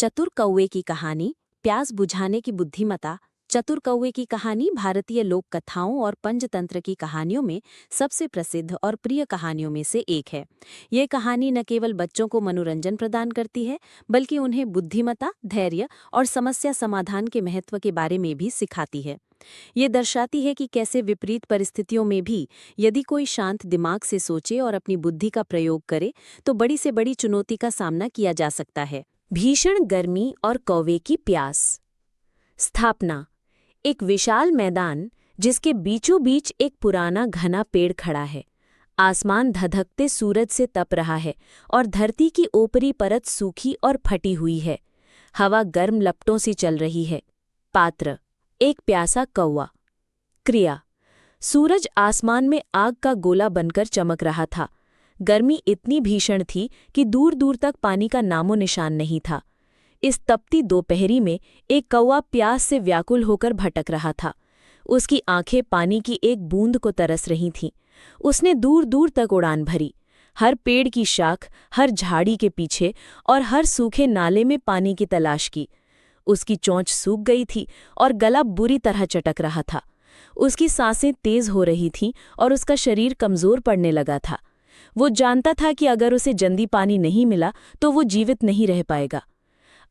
चतुर कौवे की कहानी, प्यास बुझाने की बुद्धिमता। चतुर कौवे की कहानी भारतीय लोक कथाओं और पंचतंत्र की कहानियों में सबसे प्रसिद्ध और प्रिय कहानियों में से एक है। ये कहानी न केवल बच्चों को मनोरंजन प्रदान करती है, बल्कि उन्हें बुद्धिमता, धैर्य और समस्या समाधान के महत्व के बारे में भी सिखाती है। ये दर्शाती है कि कैसे विपरीत परिस्थितियों में भी यदि कोई शांत दिमाग से सोचे और अपनी बुद्धि का प्रयोग करे, तो बड़ी से बड़ी चुनौती का सामना किया जा सकता है। भीषण गर्मी और कौवे की प्यास। स्थापना। एक विशाल मैदान जिसके बीचों बीच एक पुराना घना पेड़ खड़ा है। आसमान धधकते सूरज से तप रहा है और धरती की ऊपरी परत सूखी और फटी हुई है। हवा गर्म लपटों सी चल रही है। पात्र। एक प्यासा कौवा। क्रिया। सूरज आसमान में आग का गोला बनकर चमक रहा था। गर्मी इतनी भीषण थी कि दूर दूर तक पानी का नामो निशान नहीं था। इस तपती दोपहरी में एक कौवा प्यास से व्याकुल होकर भटक रहा था। उसकी आंखें पानी की एक बूंद को तरस रही थीं। उसने दूर दूर तक उड़ान भरी। हर पेड़ की शाख, हर झाड़ी के पीछे और हर सूखे नाले में पानी की तलाश की। उसकी चोंच सूख गई थी और गला बुरी तरह चटक रहा था। उसकी सांसें तेज हो रही थीं और उसका शरीर कमजोर पड़ने लगा था। वो जानता था कि अगर उसे जल्दी पानी नहीं मिला तो वो जीवित नहीं रह पाएगा।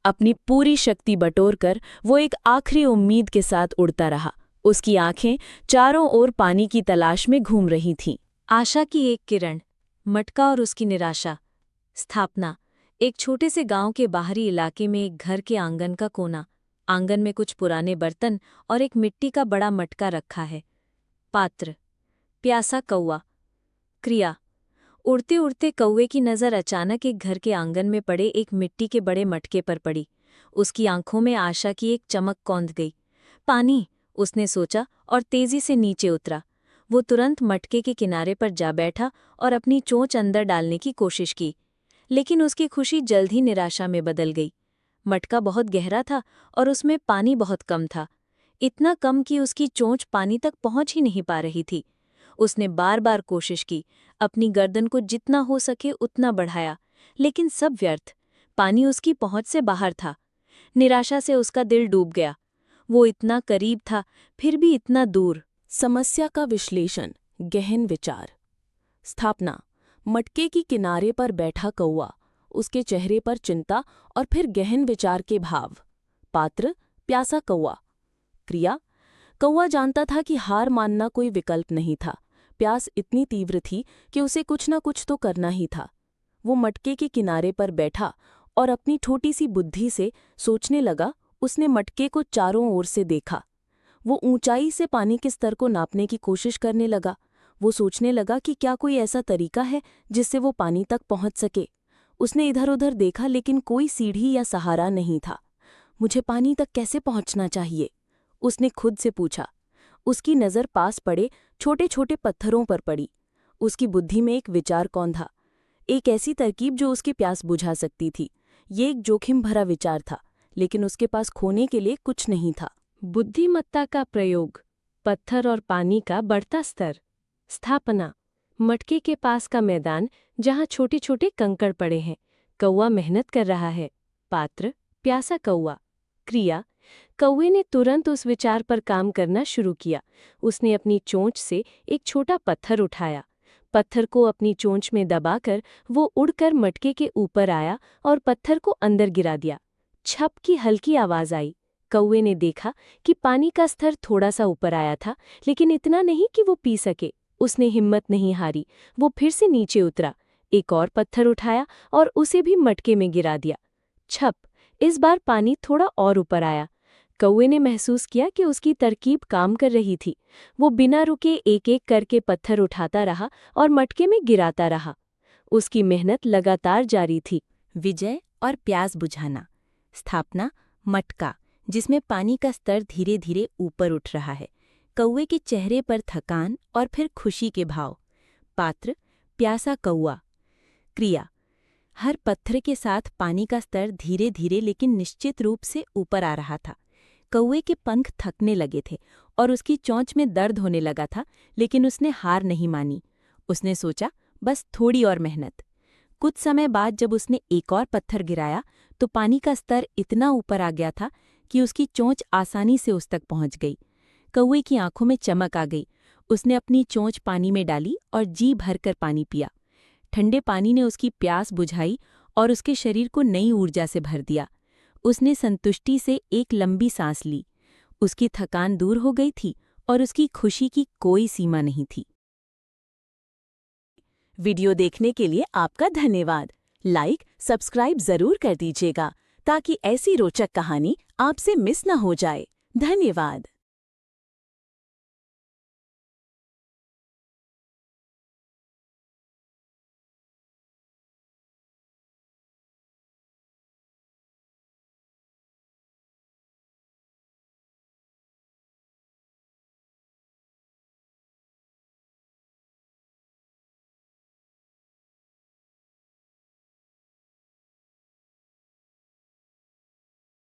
अपनी पूरी शक्ति बटोरकर वो एक आखिरी उम्मीद के साथ उड़ता रहा। उसकी आंखें चारों ओर पानी की तलाश में घूम रही थीं। आशा की एक किरण। मटका और उसकी निराशा। स्थापना। एक छोटे से गांव के बाहरी इलाके में एक घर के आंगन का कोना। आंगन में कुछ पुराने बर्तन और एक मिट्टी का बड़ा मटका रखा है। पात्र। प्यासा कौवा। क्रिया। उड़ते उड़ते कौवे की नज़र अचानक एक घर के आंगन में पड़े एक मिट्टी के बड़े मटके पर पड़ी। उसकी आंखों में आशा की एक चमक कौंध गई। पानी, उसने सोचा और तेजी से नीचे उतरा। वो तुरंत मटके के किनारे पर जा बैठा और अपनी चोंच अंदर डालने की कोशिश की, लेकिन उसकी खुशी जल्द ही निराशा में बदल गई। मटका बहुत गहरा था और उसमें पानी बहुत कम था, इतना कम कि उसकी चोंच पानी तक पहुंच ही नहीं पा रही थी। उसने बार बार कोशिश की, अपनी गर्दन को जितना हो सके उतना बढ़ाया, लेकिन सब व्यर्थ। पानी उसकी पहुंच से बाहर था। निराशा से उसका दिल डूब गया। वो इतना करीब था, फिर भी इतना दूर। समस्या का विश्लेषण, गहन विचार। स्थापना। मटके की किनारे पर बैठा कौवा, उसके चेहरे पर चिंता और फिर गहन विचार के भाव। पात्र। प्यासा कौवा। क्रिया। कौवा जानता था कि हार मानना कोई विकल्प नहीं था। प्यास इतनी तीव्र थी कि उसे कुछ न कुछ तो करना ही था। वो मटके के किनारे पर बैठा और अपनी छोटी सी बुद्धि से सोचने लगा। उसने मटके को चारों ओर से देखा। वो ऊंचाई से पानी के स्तर को नापने की कोशिश करने लगा। वो सोचने लगा कि क्या कोई ऐसा तरीका है जिससे वो पानी तक पहुंच सके। उसने इधर उधर देखा, लेकिन कोई सीढ़ी या सहारा नहीं था। मुझे पानी तक कैसे पहुंचना चाहिए, उसने खुद से पूछा। उसकी नज़र पास पड़े छोटे छोटे पत्थरों पर पड़ी। उसकी बुद्धि में एक विचार कौंधा, एक ऐसी तरकीब जो उसकी प्यास बुझा सकती थी। ये एक जोखिम भरा विचार था, लेकिन उसके पास खोने के लिए कुछ नहीं था। बुद्धिमत्ता का प्रयोग। पत्थर और पानी का बढ़ता स्तर। स्थापना। मटके के पास का मैदान जहाँ छोटे छोटे कंकड़ पड़े हैं। कौवा मेहनत कर रहा है। पात्र। प्यासा कौवा। क्रिया। कौवे ने तुरंत उस विचार पर काम करना शुरू किया। उसने अपनी चोंच से एक छोटा पत्थर उठाया। पत्थर को अपनी चोंच में दबाकर वो उड़कर मटके के ऊपर आया और पत्थर को अंदर गिरा दिया। छप की हल्की आवाज आई। कौवे ने देखा कि पानी का स्तर थोड़ा सा ऊपर आया था, लेकिन इतना नहीं कि वो पी सके। उसने हिम्मत नहीं हारी। वो फिर से नीचे उतरा, एक और पत्थर उठाया और उसे भी मटके में गिरा दिया। छप। इस बार पानी थोड़ा और ऊपर आया। कौवे ने महसूस किया कि उसकी तरकीब काम कर रही थी। वो बिना रुके एक एक करके पत्थर उठाता रहा और मटके में गिराता रहा। उसकी मेहनत लगातार जारी थी। विजय और प्यास बुझाना। स्थापना। मटका जिसमें पानी का स्तर धीरे धीरे ऊपर उठ रहा है। कौवे के चेहरे पर थकान और फिर खुशी के भाव। पात्र। प्यासा कौवा। क्रिया। हर पत्थर के साथ पानी का स्तर धीरे धीरे लेकिन निश्चित रूप से ऊपर आ रहा था। कौवे के पंख थकने लगे थे और उसकी चोंच में दर्द होने लगा था, लेकिन उसने हार नहीं मानी। उसने सोचा, बस थोड़ी और मेहनत। कुछ समय बाद जब उसने एक और पत्थर गिराया तो पानी का स्तर इतना ऊपर आ गया था कि उसकी चोंच आसानी से उस तक पहुंच गई। कौवे की आंखों में चमक आ गई। उसने अपनी चोंच पानी में डाली और जी भरकर पानी पिया। ठंडे पानी ने उसकी प्यास बुझाई और उसके शरीर को नई ऊर्जा से भर दिया। उसने संतुष्टि से एक लंबी सांस ली। उसकी थकान दूर हो गई थी और उसकी खुशी की कोई सीमा नहीं थी। वीडियो देखने के लिए आपका धन्यवाद। लाइक, सब्सक्राइब जरूर कर दीजिएगा ताकि ऐसी रोचक कहानी आपसे मिस न हो जाए। धन्यवाद।